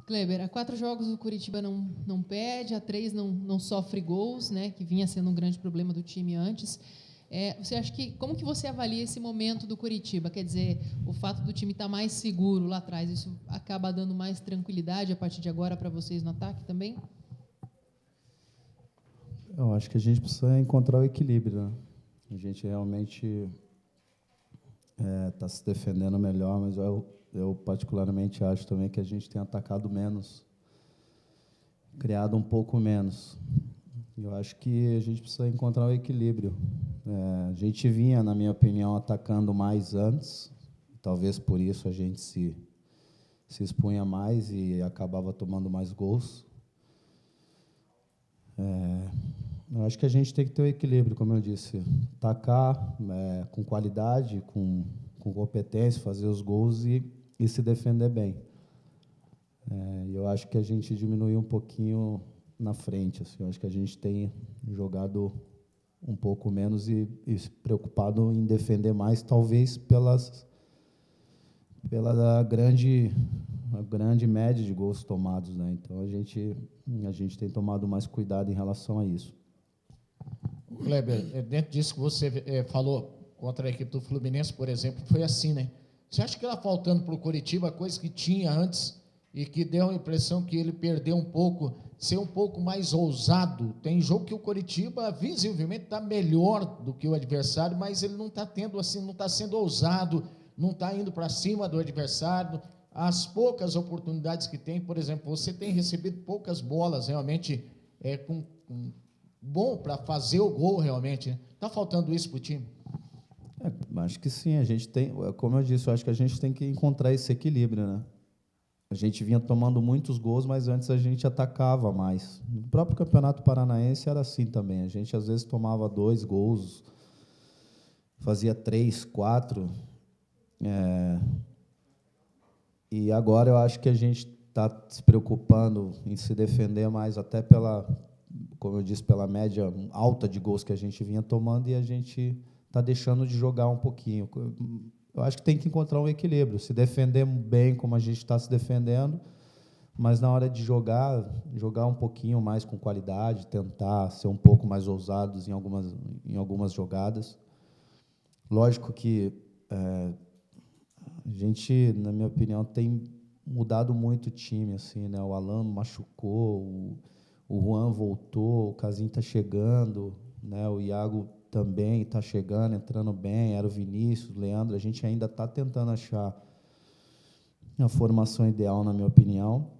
Kleber, há 4 jogos o Coritiba não perde, há 3 não sofre gols, né, que vinha sendo um grande problema do time antes. Você acha como que você avalia esse momento do Coritiba? Quer dizer, o fato do time estar mais seguro lá atrás, isso acaba dando mais tranquilidade a partir de agora para vocês no ataque também? Eu acho que a gente precisa encontrar o equilíbrio, né? A gente realmente está se defendendo melhor, mas eu particularmente acho também que a gente tem atacado menos, criado um pouco menos. Eu acho que a gente precisa encontrar o equilíbrio. A gente vinha, na minha opinião, atacando mais antes, talvez por isso a gente se expunha mais e acabava tomando mais gols. Eu acho que a gente tem que ter o equilíbrio, como eu disse, atacar com qualidade, com competência, fazer os gols e se defender bem. Eu acho que a gente diminuiu um pouquinho na frente. Assim, eu acho que a gente tem jogado um pouco menos e se preocupado em defender mais, talvez pela grande média de gols tomados, né? Então a gente tem tomado mais cuidado em relação a isso. Kleber, dentro disso que você falou contra a equipe do Fluminense, por exemplo, foi assim, né? Você acha que está faltando para o Coritiba coisa que tinha antes e que deu a impressão que ele perdeu um pouco, ser um pouco mais ousado? Tem jogo que o Coritiba visivelmente está melhor do que o adversário, mas ele não está tendo assim, não está sendo ousado, não está indo para cima do adversário. As poucas oportunidades que tem, por exemplo, você tem recebido poucas bolas realmente bom para fazer o gol realmente. Está faltando isso para o time? Acho que sim, a gente tem, como eu disse, eu acho que a gente tem que encontrar esse equilíbrio, né? A gente vinha tomando muitos gols, mas antes a gente atacava mais. No próprio Campeonato Paranaense era assim também. A gente às vezes tomava 2 gols, fazia 3, 4. E agora eu acho que a gente está se preocupando em se defender mais, até como eu disse, pela média alta de gols que a gente vinha tomando, e a gente está deixando de jogar um pouquinho. Eu acho que tem que encontrar um equilíbrio, se defender bem como a gente está se defendendo, mas na hora de jogar um pouquinho mais com qualidade, tentar ser um pouco mais ousados em algumas jogadas. Lógico que a gente, na minha opinião, tem mudado muito o time, assim, né? O Alan machucou, o Juan voltou, o Casim está chegando, né? O Iago também está chegando, entrando bem, era o Vinícius, o Leandro. A gente ainda está tentando achar a formação ideal, na minha opinião.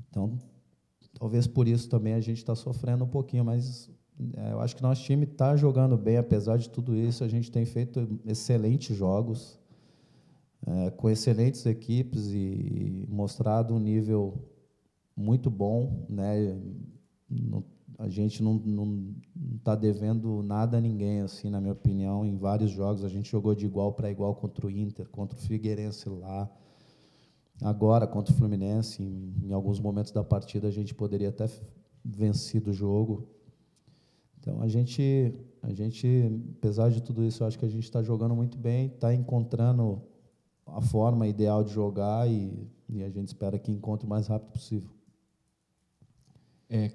Então, talvez por isso também a gente está sofrendo um pouquinho, mas eu acho que nosso time está jogando bem, apesar de tudo isso. A gente tem feito excelentes jogos, com excelentes equipes e mostrado um nível muito bom, né? A gente não está devendo nada a ninguém, assim, na minha opinião. Em vários jogos a gente jogou de igual para igual contra o Inter, contra o Figueirense lá, agora contra o Fluminense. Em alguns momentos da partida a gente poderia até vencido o jogo. Então a gente, apesar de tudo isso, eu acho que a gente está jogando muito bem, está encontrando a forma ideal de jogar e a gente espera que encontre o mais rápido possível.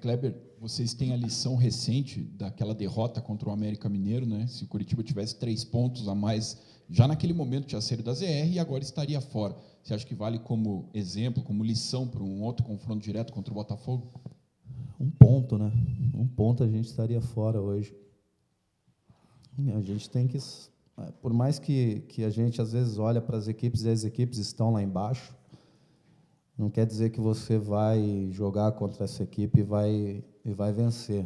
Kleber, vocês têm a lição recente daquela derrota contra o América Mineiro, né? Se o Coritiba tivesse 3 pontos a mais, já naquele momento tinha saído da ZR e agora estaria fora. Você acha que vale como exemplo, como lição para um outro confronto direto contra o Botafogo? 1 ponto, né? 1 ponto a gente estaria fora hoje. A gente tem que, por mais que a gente às vezes olha para as equipes e as equipes estão lá embaixo, não quer dizer que você vai jogar contra essa equipe e vai vencer.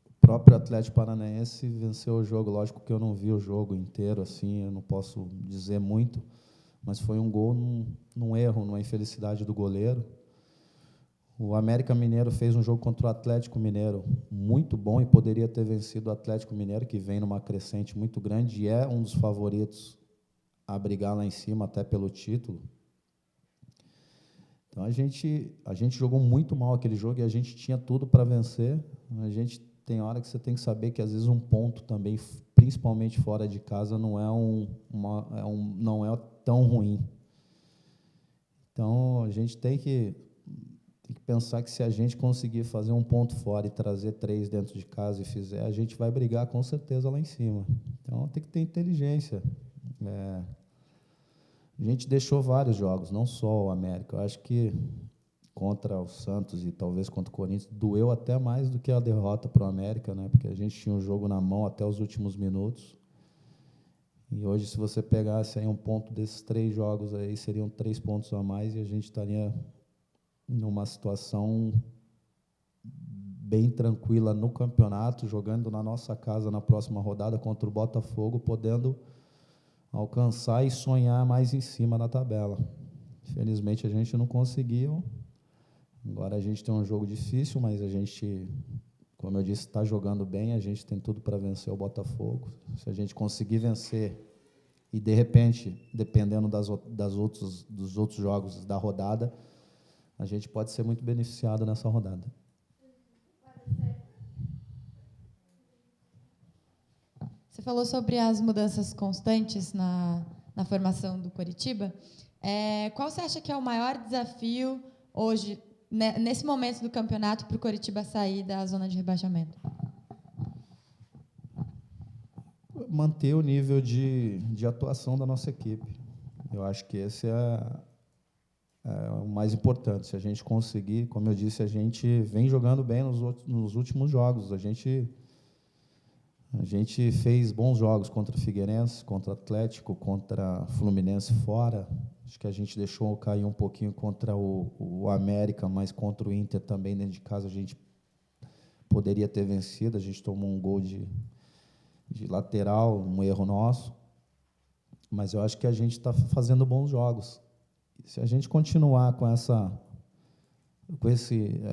O próprio Atlético Paranaense venceu o jogo. Lógico que eu não vi o jogo inteiro, assim, eu não posso dizer muito, mas foi um gol num erro, numa infelicidade do goleiro. O América Mineiro fez um jogo contra o Atlético Mineiro muito bom e poderia ter vencido o Atlético Mineiro, que vem numa crescente muito grande e é um dos favoritos a brigar lá em cima, até pelo título. Então, a gente jogou muito mal aquele jogo e a gente tinha tudo para vencer. A gente tem hora que você tem que saber que, às vezes, 1 ponto também, principalmente fora de casa, não é tão ruim. Então, a gente tem que pensar que se a gente conseguir fazer um ponto fora e trazer 3 dentro de casa e fizer, a gente vai brigar com certeza lá em cima. Então, tem que ter inteligência. A gente deixou vários jogos, não só o América. Eu acho que contra o Santos e talvez contra o Corinthians, doeu até mais do que a derrota para o América, né? Porque a gente tinha o jogo na mão até os últimos minutos. E hoje, se você pegasse aí um ponto desses 3 jogos, aí seriam 3 pontos a mais e a gente estaria numa situação bem tranquila no campeonato, jogando na nossa casa na próxima rodada contra o Botafogo, podendo alcançar e sonhar mais em cima na tabela. Infelizmente, a gente não conseguiu. Agora a gente tem um jogo difícil, mas a gente, como eu disse, está jogando bem, a gente tem tudo para vencer o Botafogo. Se a gente conseguir vencer e, de repente, dependendo dos outros jogos da rodada, a gente pode ser muito beneficiado nessa rodada. Você falou sobre as mudanças constantes na formação do Coritiba. Qual você acha que é o maior desafio hoje, nesse momento do campeonato, para o Coritiba sair da zona de rebaixamento? Manter o nível de atuação da nossa equipe. Eu acho que esse é o mais importante. Se a gente conseguir, como eu disse, a gente vem jogando bem nos últimos jogos. A gente fez bons jogos contra o Figueirense, contra o Atlético, contra o Fluminense fora. Acho que a gente deixou cair um pouquinho contra o América, mas contra o Inter também, dentro de casa, a gente poderia ter vencido. A gente tomou um gol de lateral, um erro nosso. Mas eu acho que a gente está fazendo bons jogos. Se a gente continuar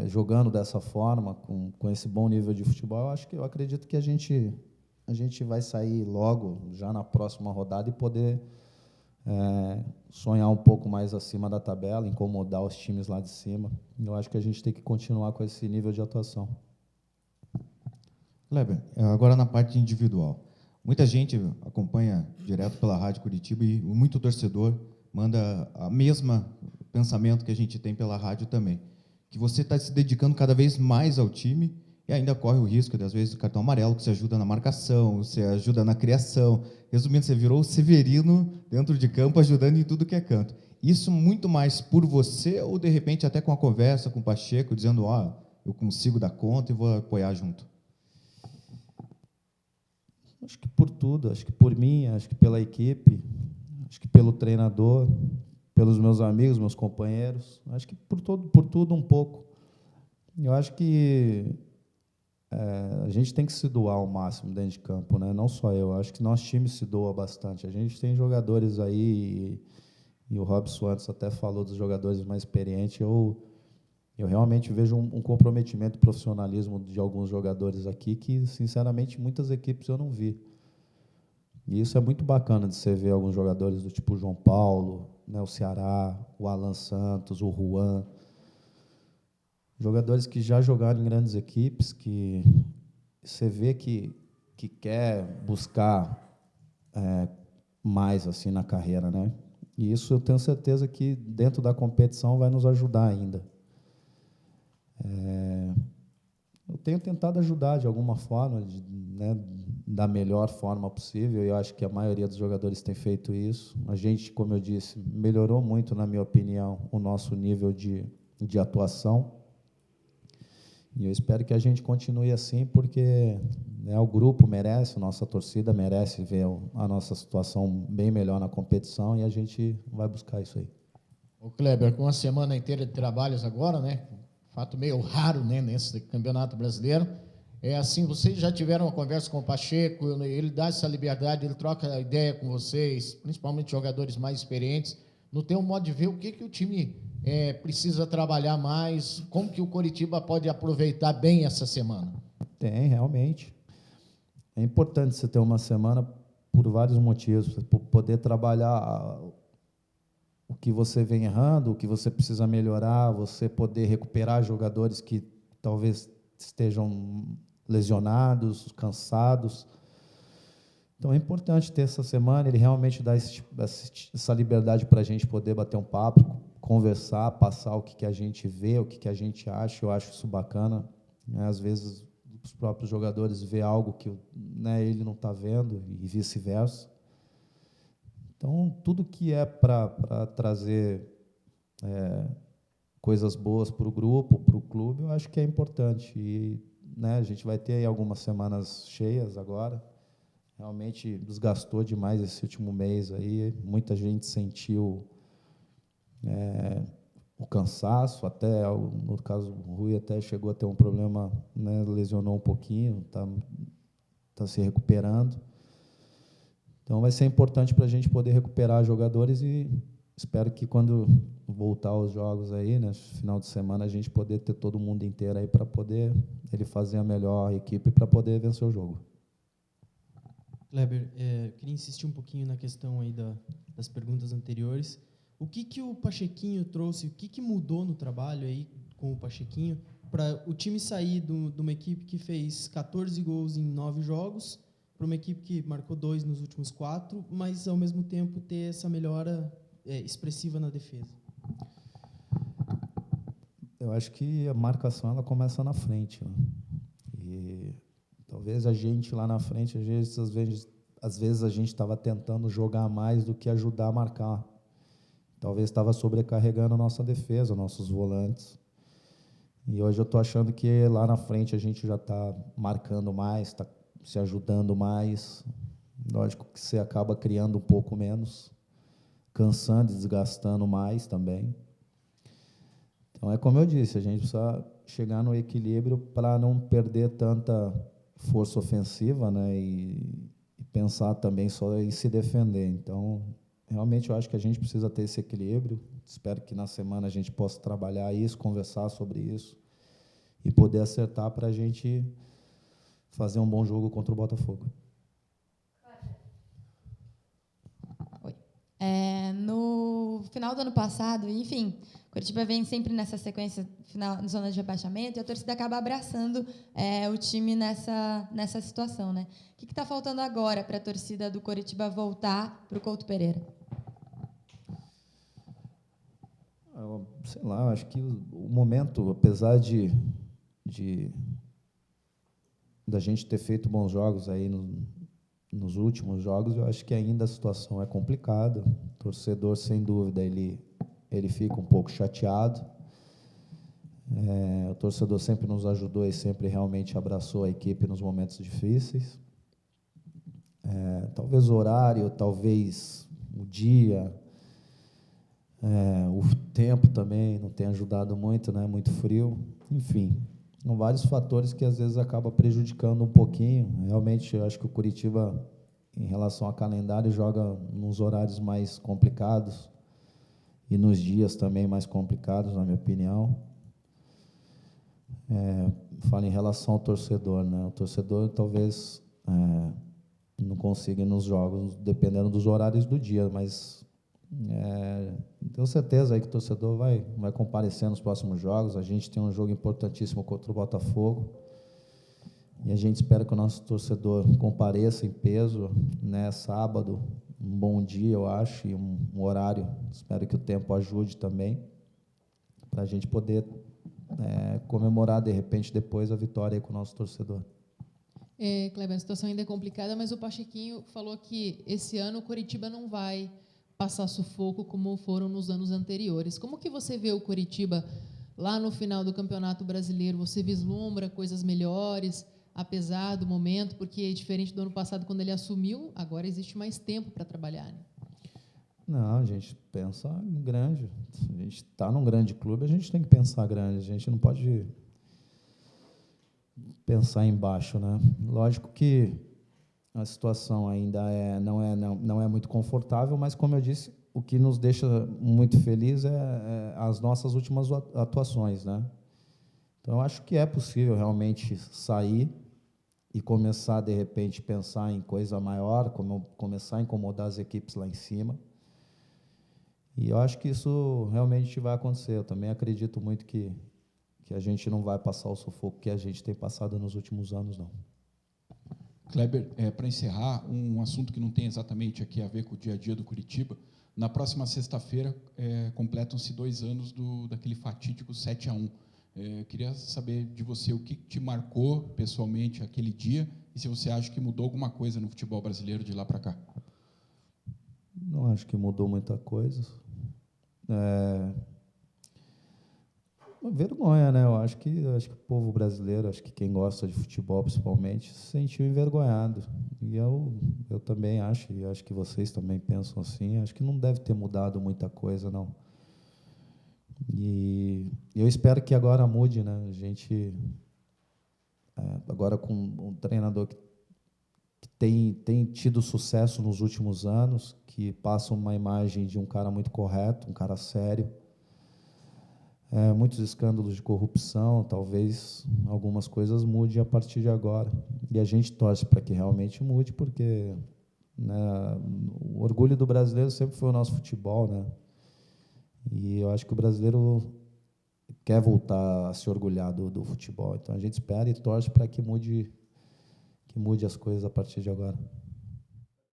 jogando dessa forma, com esse bom nível de futebol, eu acredito que a gente vai sair logo, já na próxima rodada, e poder sonhar um pouco mais acima da tabela, incomodar os times lá de cima. Eu acho que a gente tem que continuar com esse nível de atuação. Kleber, agora na parte individual. Muita gente acompanha direto pela Rádio Curitiba e muito torcedor manda a mesma pensamento que a gente tem pela rádio também, que você está se dedicando cada vez mais ao time e ainda corre o risco, às vezes, do cartão amarelo, que você ajuda na marcação, você ajuda na criação. Resumindo, você virou o Severino dentro de campo, ajudando em tudo que é canto. Isso muito mais por você ou, de repente, até com a conversa com o Pacheco, dizendo, eu consigo dar conta e vou apoiar junto? Acho que por tudo, acho que por mim, acho que pela equipe, acho que pelo treinador, pelos meus amigos, meus companheiros, acho que por tudo um pouco. Eu acho que a gente tem que se doar ao máximo dentro de campo, né? Não só eu, acho que nosso time se doa bastante. A gente tem jogadores aí, e o Robson antes até falou dos jogadores mais experientes. Eu realmente vejo um comprometimento e profissionalismo de alguns jogadores aqui que, sinceramente, muitas equipes eu não vi. E isso é muito bacana de você ver alguns jogadores do tipo João Paulo, né, o Ceará, o Alan Santos, o Juan. Jogadores que já jogaram em grandes equipes, que você vê que quer buscar mais assim na carreira, né? E isso eu tenho certeza que dentro da competição vai nos ajudar ainda. Eu tenho tentado ajudar de alguma forma, né, da melhor forma possível, e eu acho que a maioria dos jogadores tem feito isso. A gente, como eu disse, melhorou muito, na minha opinião, o nosso nível de atuação. E eu espero que a gente continue assim, porque, né, o grupo merece, a nossa torcida merece ver a nossa situação bem melhor na competição, e a gente vai buscar isso aí. O Kleber, com uma semana inteira de trabalhos agora, né? Fato meio raro, né, nesse campeonato brasileiro. Assim, vocês já tiveram uma conversa com o Pacheco, ele dá essa liberdade, ele troca ideia com vocês, principalmente jogadores mais experientes, no teu modo de ver o que o time precisa trabalhar mais, como que o Coritiba pode aproveitar bem essa semana? Tem, realmente. É importante você ter uma semana por vários motivos, por poder trabalhar o que você vem errando, o que você precisa melhorar, você poder recuperar jogadores que talvez estejam lesionados, cansados. Então é importante ter essa semana, ele realmente dá essa liberdade para a gente poder bater um papo, conversar, passar o que a gente vê, o que a gente acha. Eu acho isso bacana. Né? Às vezes, os próprios jogadores vê algo que, né, ele não está vendo e vice-versa. Então, tudo que é para trazer coisas boas para o grupo, para o clube, eu acho que é importante. E, né, a gente vai ter aí algumas semanas cheias agora. Realmente desgastou demais esse último mês aí. Muita gente sentiu o cansaço, até no caso o Rui até chegou a ter um problema, né, lesionou um pouquinho, tá se recuperando. Então vai ser importante para a gente poder recuperar jogadores e espero que quando voltar aos jogos aí, né, final de semana, a gente poder ter todo mundo inteiro aí para poder ele fazer a melhor equipe para poder vencer o jogo. Kleber, queria insistir um pouquinho na questão aí das perguntas anteriores. O que o Pachequinho trouxe, o que mudou no trabalho aí com o Pachequinho para o time sair de uma equipe que fez 14 gols em 9 jogos para uma equipe que marcou 2 nos últimos 4, mas ao mesmo tempo ter essa melhora expressiva na defesa? Eu acho que a marcação ela começa na frente, né? E talvez a gente lá na frente, às vezes a gente estava tentando jogar mais do que ajudar a marcar. Talvez estava sobrecarregando a nossa defesa, nossos volantes. E hoje eu estou achando que lá na frente a gente já está marcando mais, está se ajudando mais. Lógico que você acaba criando um pouco menos, cansando e desgastando mais também. Então, é como eu disse, a gente precisa chegar no equilíbrio para não perder tanta força ofensiva, né, e pensar também só em se defender. Então, realmente, eu acho que a gente precisa ter esse equilíbrio. Espero que na semana a gente possa trabalhar isso, conversar sobre isso e poder acertar para a gente fazer um bom jogo contra o Botafogo. Oi. No final do ano passado, enfim, o Coritiba vem sempre nessa sequência final, na zona de rebaixamento, e a torcida acaba abraçando o time nessa situação, né? O que está faltando agora para a torcida do Coritiba voltar para o Couto Pereira? Sei lá, acho que o momento, apesar da gente ter feito bons jogos aí nos últimos jogos, eu acho que ainda a situação é complicada. O torcedor, sem dúvida, ele fica um pouco chateado. O torcedor sempre nos ajudou e sempre realmente abraçou a equipe nos momentos difíceis. Talvez o horário, talvez o dia, o tempo também não tem ajudado muito, né? Muito frio. Enfim, são vários fatores que às vezes acaba prejudicando um pouquinho. Realmente, eu acho que o Coritiba, em relação a calendário, joga nos horários mais complicados e nos dias também mais complicados, na minha opinião. Falo em relação ao torcedor, né? O torcedor talvez não consiga ir nos jogos, dependendo dos horários do dia, mas tenho certeza aí que o torcedor vai comparecer nos próximos jogos. A gente tem um jogo importantíssimo contra o Botafogo e a gente espera que o nosso torcedor compareça em peso, né? Sábado, um bom dia, eu acho, e um horário. Espero que o tempo ajude também para a gente poder comemorar, de repente, depois a vitória aí com o nosso torcedor. Kleber, a situação ainda é complicada, mas o Pachequinho falou que esse ano o Coritiba não vai passar sufoco como foram nos anos anteriores. Como que você vê o Coritiba lá no final do Campeonato Brasileiro? Você vislumbra coisas melhores, apesar do momento? Porque, diferente do ano passado, quando ele assumiu, agora existe mais tempo para trabalhar, né? Não, a gente pensa grande. A gente está num grande clube, a gente tem que pensar grande. A gente não pode pensar embaixo, né? Lógico que a situação ainda não é muito confortável, mas, como eu disse, o que nos deixa muito feliz é as nossas últimas atuações, né? Então, eu acho que é possível realmente sair e começar, de repente, pensar em coisa maior, começar a incomodar as equipes lá em cima. E eu acho que isso realmente vai acontecer. Eu também acredito muito que a gente não vai passar o sufoco que a gente tem passado nos últimos anos, não. Kleber, para encerrar, um assunto que não tem exatamente aqui a ver com o dia a dia do Curitiba. Na próxima sexta-feira, completam-se 2 anos daquele fatídico 7-1. Queria saber de você o que te marcou pessoalmente aquele dia e se você acha que mudou alguma coisa no futebol brasileiro de lá para cá. Não acho que mudou muita coisa. Uma vergonha, né? Eu acho que o povo brasileiro, acho que quem gosta de futebol principalmente, se sentiu envergonhado. E eu também acho, e acho que vocês também pensam assim, acho que não deve ter mudado muita coisa, não. E eu espero que agora mude, né? A gente, agora com um treinador que tem tido sucesso nos últimos anos, que passa uma imagem de um cara muito correto, um cara sério, muitos escândalos de corrupção, talvez algumas coisas mudem a partir de agora. E a gente torce para que realmente mude, porque, né, o orgulho do brasileiro sempre foi o nosso futebol, né? E eu acho que o brasileiro quer voltar a se orgulhar do futebol. Então a gente espera e torce para que mude as coisas a partir de agora.